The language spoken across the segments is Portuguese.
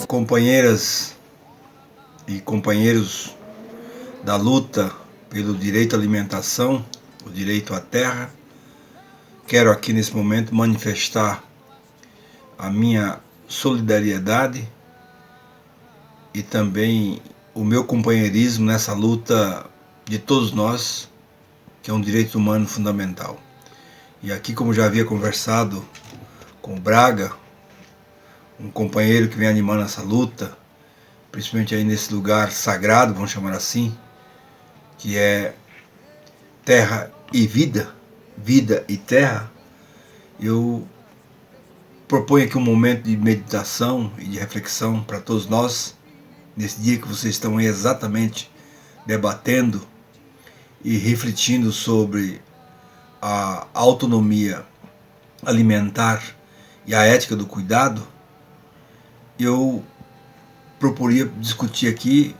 Companheiras e companheiros da luta pelo direito à alimentação, o direito à terra, quero aqui nesse momento manifestar a minha solidariedade e também o meu companheirismo nessa luta de todos nós, que é um direito humano fundamental. E aqui, como já havia conversado com o Braga, um companheiro que vem animando essa luta, principalmente aí nesse lugar sagrado, vamos chamar assim, que é terra e vida, vida e terra, eu proponho aqui um momento de meditação e de reflexão para todos nós, nesse dia que vocês estão aí exatamente debatendo e refletindo sobre a autonomia alimentar e a ética do cuidado. Eu proporia discutir aqui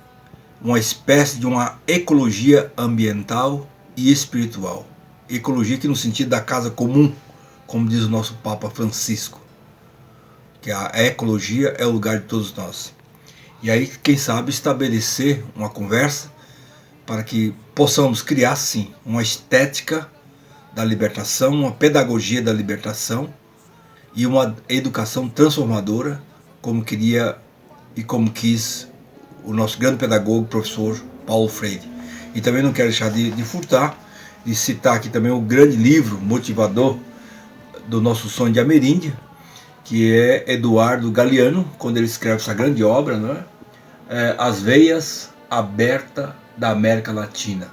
uma espécie de uma ecologia ambiental e espiritual. Ecologia que no sentido da casa comum, como diz o nosso Papa Francisco, que a ecologia é o lugar de todos nós. E aí, quem sabe, estabelecer uma conversa para que possamos criar, sim, uma estética da libertação, uma pedagogia da libertação e uma educação transformadora, como queria e como quis o nosso grande pedagogo, professor Paulo Freire. E também não quero deixar de furtar, de citar aqui também o grande livro motivador do nosso sonho de Ameríndia, que é Eduardo Galeano, quando ele escreve essa grande obra, não é? As Veias Abertas da América Latina.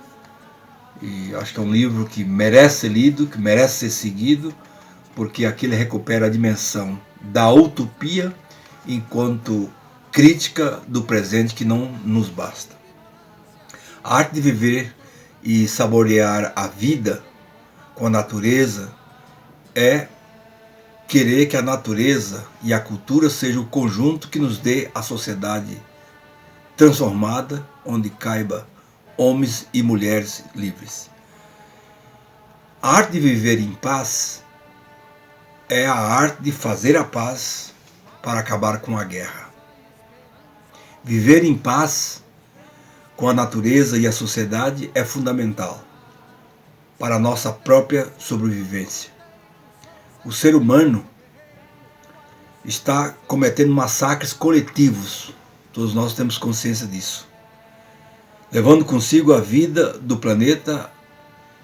E acho que é um livro que merece ser lido, que merece ser seguido, porque aqui ele recupera a dimensão da utopia enquanto crítica do presente que não nos basta. A arte de viver e saborear a vida com a natureza é querer que a natureza e a cultura sejam o conjunto que nos dê a sociedade transformada, onde caiba homens e mulheres livres. A arte de viver em paz é a arte de fazer a paz para acabar com a guerra. Viver em paz com a natureza e a sociedade é fundamental para a nossa própria sobrevivência. O ser humano está cometendo massacres coletivos, todos nós temos consciência disso, levando consigo a vida do planeta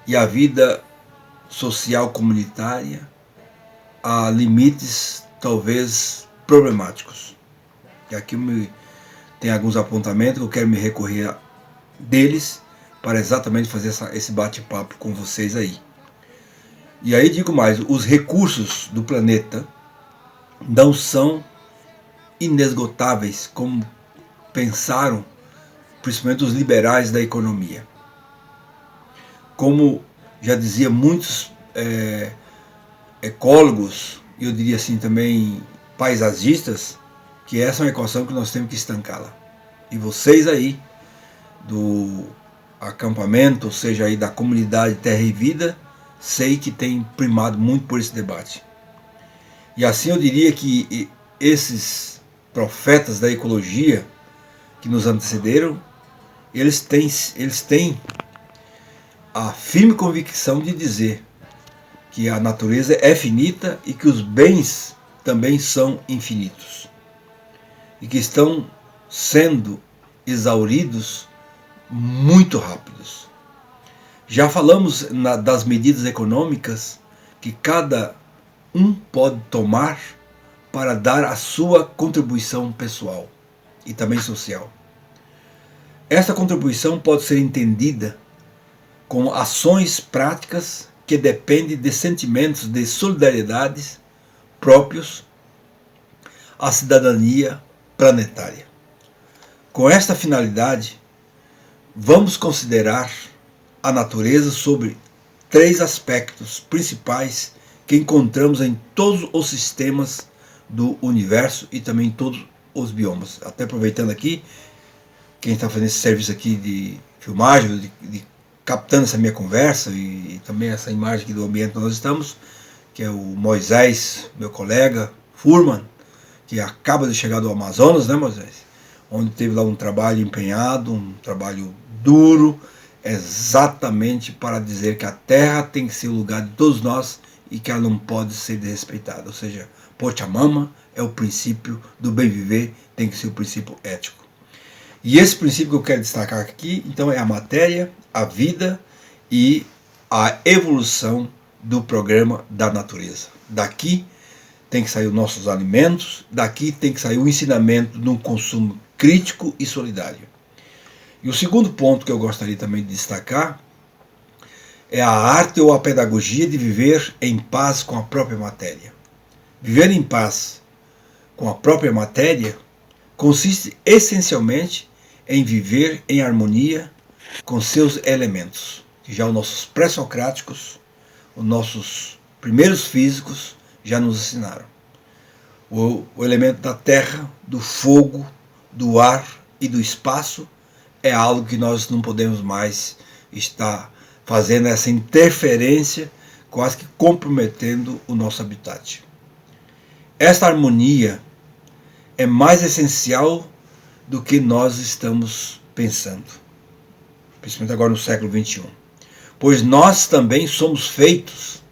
e a vida social comunitária a limites talvez problemáticos. E aqui tem alguns apontamentos que eu quero me recorrer deles para exatamente fazer esse bate-papo com vocês aí. E aí digo mais, os recursos do planeta não são inesgotáveis, como pensaram principalmente os liberais da economia. Como já dizia muitos ecólogos, e eu diria assim também paisagistas, que essa é uma equação que nós temos que estancá-la. E vocês aí do acampamento, ou seja, aí da comunidade Terra e Vida, sei que tem primado muito por esse debate. E assim eu diria que esses profetas da ecologia que nos antecederam, eles têm a firme convicção de dizer que a natureza é finita e que os bens também são infinitos e que estão sendo exauridos muito rápidos. Já falamos das medidas econômicas que cada um pode tomar para dar a sua contribuição pessoal e também social. Essa contribuição pode ser entendida como ações práticas que dependem de sentimentos de solidariedade próprios à cidadania planetária. Com esta finalidade, vamos considerar a natureza sobre 3 aspectos principais que encontramos em todos os sistemas do universo e também em todos os biomas. Até aproveitando aqui, quem está fazendo esse serviço aqui de filmagem, de captando essa minha conversa e também essa imagem aqui do ambiente que nós estamos, que é o Moisés, meu colega, Furman, que acaba de chegar do Amazonas, né, Moisés? Onde teve lá um trabalho empenhado, um trabalho duro, exatamente para dizer que a terra tem que ser o lugar de todos nós e que ela não pode ser desrespeitada. Ou seja, Pachamama é o princípio do bem viver, tem que ser o princípio ético. E esse princípio que eu quero destacar aqui, então, é a matéria, a vida e a evolução do programa da natureza. Daqui tem que sair os nossos alimentos, daqui tem que sair o ensinamento de um consumo crítico e solidário. E o segundo ponto que eu gostaria também de destacar é a arte ou a pedagogia de viver em paz com a própria matéria. Viver em paz com a própria matéria consiste essencialmente em viver em harmonia com seus elementos, que já os nossos pré-socráticos, os nossos primeiros físicos já nos ensinaram. O elemento da terra, do fogo, do ar e do espaço é algo que nós não podemos mais estar fazendo essa interferência, quase que comprometendo o nosso habitat. Esta harmonia é mais essencial do que nós estamos pensando, principalmente agora no século XXI. Pois nós também somos feitos,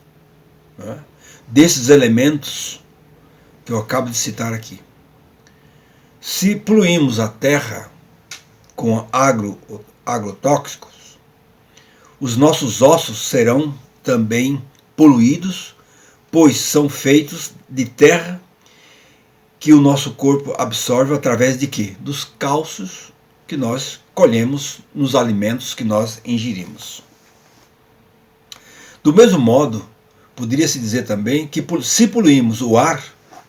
né, desses elementos que eu acabo de citar aqui. Se poluímos a terra com agrotóxicos, os nossos ossos serão também poluídos, pois são feitos de terra que o nosso corpo absorve através de quê? Dos cálcios que nós colhemos nos alimentos que nós ingerimos. Do mesmo modo, poderia-se dizer também que se poluirmos o ar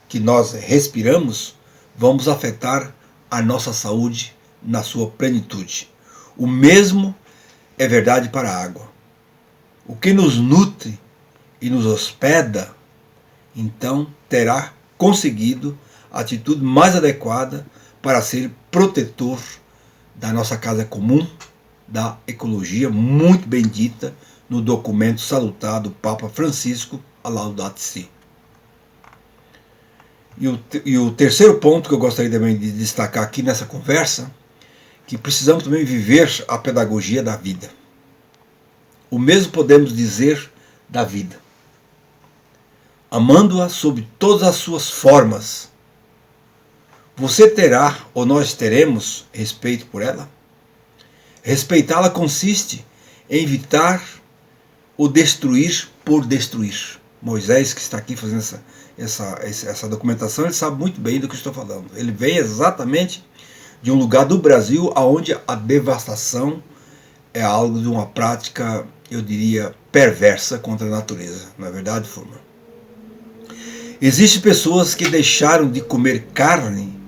que nós respiramos, vamos afetar a nossa saúde na sua plenitude. O mesmo é verdade para a água. O que nos nutre e nos hospeda, então terá conseguido a atitude mais adequada para ser protetor da nossa casa comum, da ecologia, muito bem dita no documento salutar do Papa Francisco, a Laudato Si. E o terceiro ponto que eu gostaria também de destacar aqui nessa conversa, que precisamos também viver a pedagogia da vida. O mesmo podemos dizer da vida. Amando-a sob todas as suas formas, você terá, ou nós teremos, respeito por ela? Respeitá-la consiste em evitar o destruir por destruir. Moisés, que está aqui fazendo essa documentação, ele sabe muito bem do que eu estou falando. Ele vem exatamente de um lugar do Brasil onde a devastação é algo de uma prática, eu diria, perversa contra a natureza. Não é verdade, Furman? Existem pessoas que deixaram de comer carne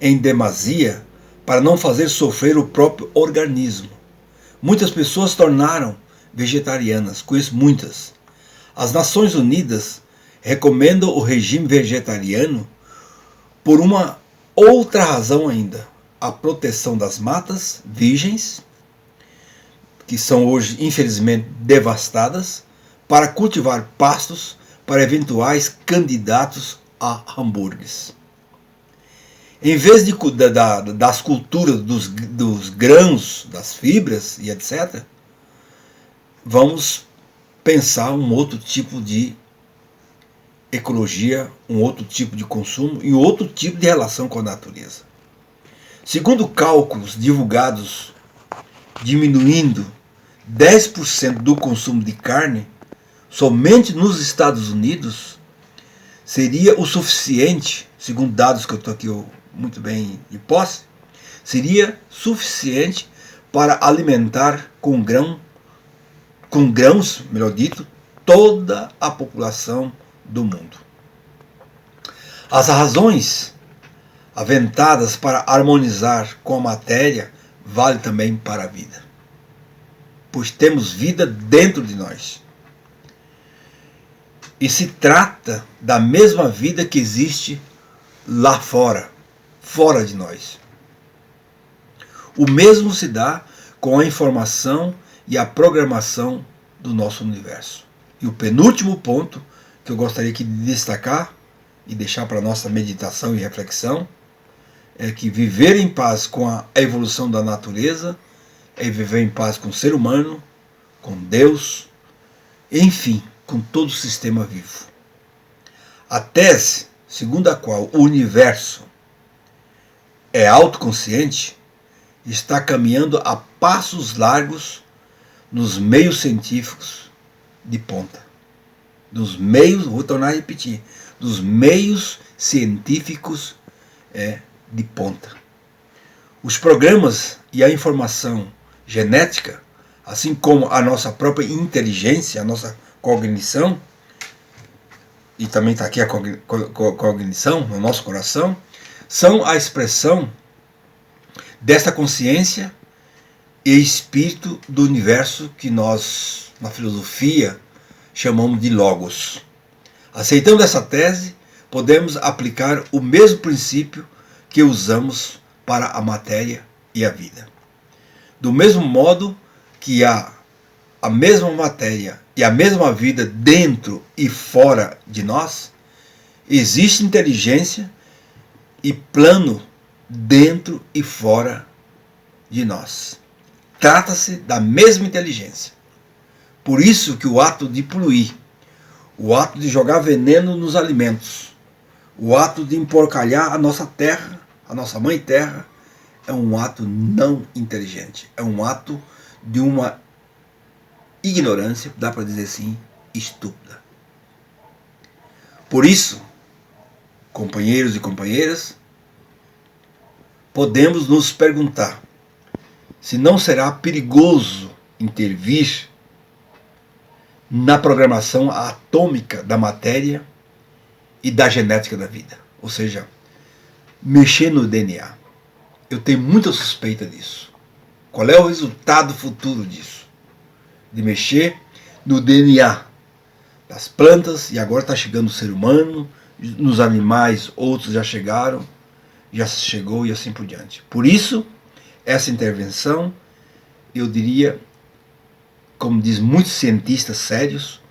em demasia para não fazer sofrer o próprio organismo. Muitas pessoas se tornaram vegetarianas, conheço muitas. As Nações Unidas recomendam o regime vegetariano por uma outra razão ainda: a proteção das matas virgens, que são hoje infelizmente devastadas, para cultivar pastos para eventuais candidatos a hambúrgueres. Em vez das culturas dos grãos, das fibras e etc., vamos pensar um outro tipo de ecologia, um outro tipo de consumo e outro tipo de relação com a natureza. Segundo cálculos divulgados, diminuindo 10% do consumo de carne somente nos Estados Unidos seria o suficiente, segundo dados que eu estou aqui muito bem de posse, seria suficiente para alimentar com grãos, melhor dito, toda a população do mundo. As razões aventadas para harmonizar com a matéria vale também para a vida, pois temos vida dentro de nós. E se trata da mesma vida que existe lá fora, fora de nós. O mesmo se dá com a informação e a programação do nosso universo. E o penúltimo ponto que eu gostaria aqui de destacar, e deixar para nossa meditação e reflexão é que viver em paz com a evolução da natureza é viver em paz com o ser humano, com Deus, enfim, com todo o sistema vivo. A tese segundo a qual o universo é autoconsciente está caminhando a passos largos nos meios científicos de ponta. Dos meios, vou tornar a repetir, dos meios científicos de ponta. Os programas e a informação genética, assim como a nossa própria inteligência, a nossa cognição, e também está aqui a cognição no nosso coração, são a expressão dessa consciência e espírito do universo que nós, na filosofia, chamamos de Logos. Aceitando essa tese, podemos aplicar o mesmo princípio que usamos para a matéria e a vida. Do mesmo modo que há a mesma matéria e a mesma vida dentro e fora de nós, existe inteligência e plano dentro e fora de nós. Trata-se da mesma inteligência. Por isso que o ato de poluir, o ato de jogar veneno nos alimentos, o ato de emporcalhar a nossa terra, a nossa mãe terra, é um ato não inteligente. É um ato de uma ignorância, dá para dizer assim, estúpida. Por isso, companheiros e companheiras, podemos nos perguntar se não será perigoso intervir na programação atômica da matéria e da genética da vida. Ou seja, mexer no DNA. Eu tenho muita suspeita disso. Qual é o resultado futuro disso? De mexer no DNA das plantas, e agora está chegando o ser humano, nos animais outros já chegaram, já chegou e assim por diante. Por isso, essa intervenção, eu diria, como diz muitos cientistas sérios,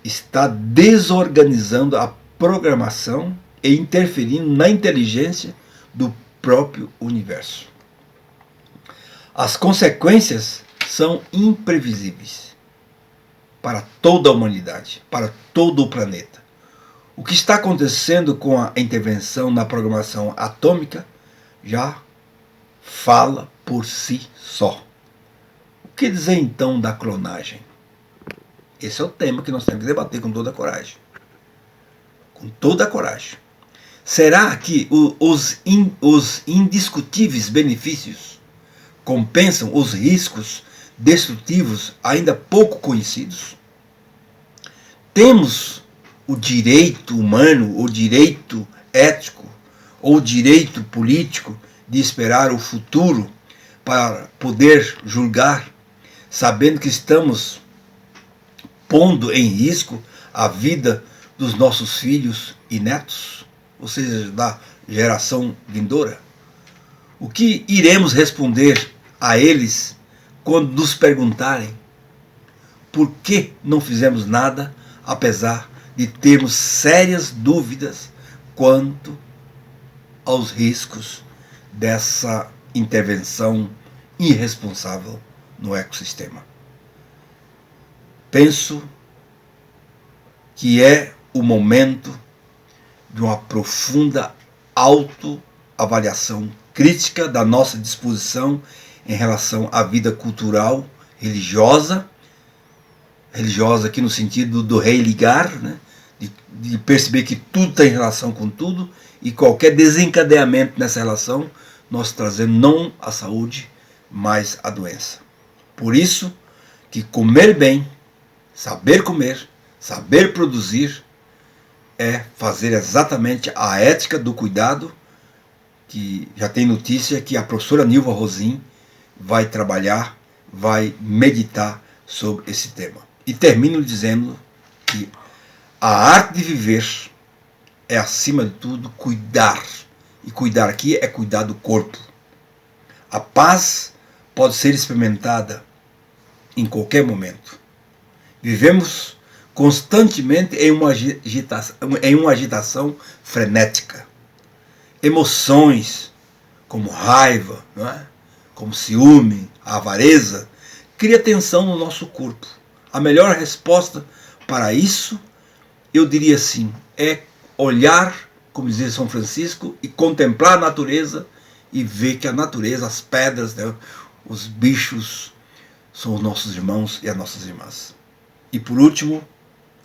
está desorganizando a programação e interferindo na inteligência do próprio universo. As consequências são imprevisíveis para toda a humanidade, para todo o planeta. O que está acontecendo com a intervenção na programação atômica já fala por si só. O que dizer então da clonagem? Esse é o tema que nós temos que debater com toda a coragem. Com toda a coragem. Será que os indiscutíveis benefícios compensam os riscos destrutivos ainda pouco conhecidos? Temos o direito humano, o direito ético, ou o direito político de esperar o futuro para poder julgar, sabendo que estamos pondo em risco a vida dos nossos filhos e netos, ou seja, da geração vindoura? O que iremos responder a eles quando nos perguntarem por que não fizemos nada, apesar de termos sérias dúvidas quanto aos riscos dessa intervenção irresponsável no ecossistema? Penso que é o momento de uma profunda autoavaliação crítica da nossa disposição em relação à vida cultural, religiosa aqui no sentido do religar, né? de perceber que tudo tem relação com tudo, e qualquer desencadeamento nessa relação, nós trazendo não a saúde, mas a doença. Por isso que comer bem, saber comer, saber produzir, é fazer exatamente a ética do cuidado, que já tem notícia que a professora Nilva Rosim vai trabalhar, vai meditar sobre esse tema. E termino dizendo que a arte de viver é, acima de tudo, cuidar. E cuidar aqui é cuidar do corpo. A paz pode ser experimentada em qualquer momento. Vivemos constantemente em uma agitação frenética. Emoções como raiva, não é? Como ciúme, avareza, cria tensão no nosso corpo. A melhor resposta para isso, eu diria assim, é olhar, como dizia São Francisco, e contemplar a natureza e ver que a natureza, as pedras, né, os bichos, são os nossos irmãos e as nossas irmãs. E por último,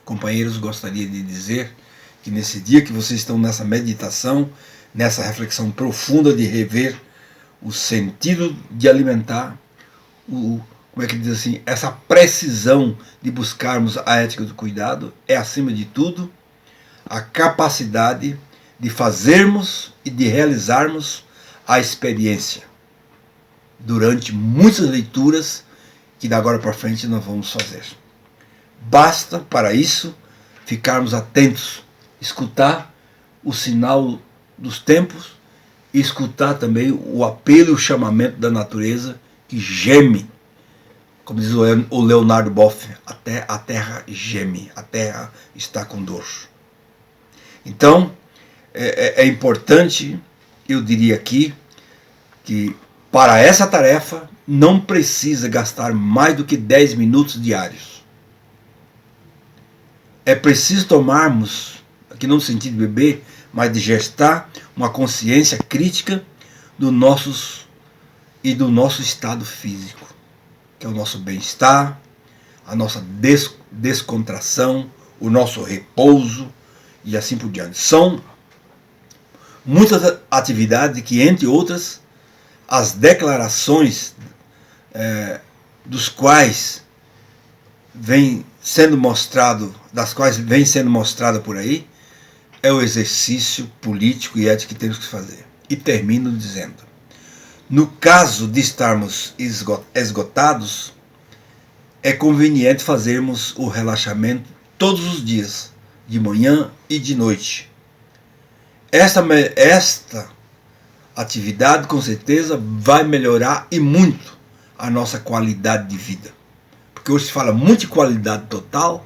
companheiros, gostaria de dizer que nesse dia que vocês estão nessa meditação, nessa reflexão profunda de rever o sentido de alimentar, como é que diz assim, essa precisão de buscarmos a ética do cuidado é, acima de tudo, a capacidade de fazermos e de realizarmos a experiência durante muitas leituras que da agora para frente nós vamos fazer. Basta para isso ficarmos atentos, escutar o sinal dos tempos e escutar também o apelo e o chamamento da natureza que geme. Como diz o Leonardo Boff, até a terra geme, a terra está com dor. Então, é importante, eu diria aqui, que para essa tarefa não precisa gastar mais do que 10 minutos diários. É preciso tomarmos, aqui não no sentido de beber, mas de gestar uma consciência crítica do nosso estado físico, que é o nosso bem-estar, a nossa descontração, o nosso repouso e assim por diante. São muitas atividades que, entre outras, as declarações das quais vem sendo mostrada por aí, é o exercício político e ético que temos que fazer. E termino dizendo, no caso de estarmos esgotados, é conveniente fazermos o relaxamento todos os dias, de manhã e de noite. Esta atividade, com certeza, vai melhorar e muito a nossa qualidade de vida. Porque hoje se fala muito de qualidade total,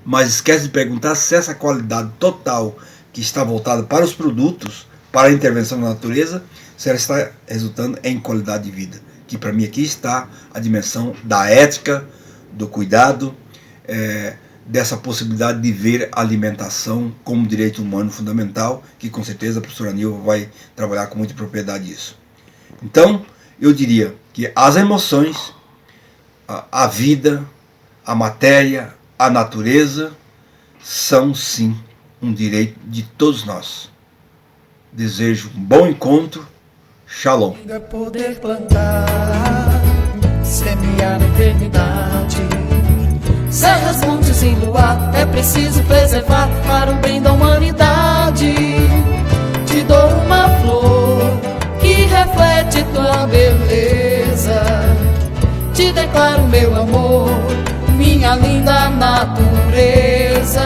mas esquece de perguntar se essa qualidade total que está voltada para os produtos, para a intervenção na natureza, se ela está resultando em qualidade de vida. Que para mim aqui está a dimensão da ética, do cuidado, dessa possibilidade de ver a alimentação como direito humano fundamental, que com certeza a professora Nilva vai trabalhar com muita propriedade isso. Então, eu diria que as emoções, a vida, a matéria, a natureza, são sim um direito de todos nós. Desejo um bom encontro. Shalom. Poder plantar, semear a eternidade. Serras, montes e luar é preciso preservar para o bem da humanidade. Te dou uma flor que reflete tua beleza. Te declaro meu amor, minha linda natureza.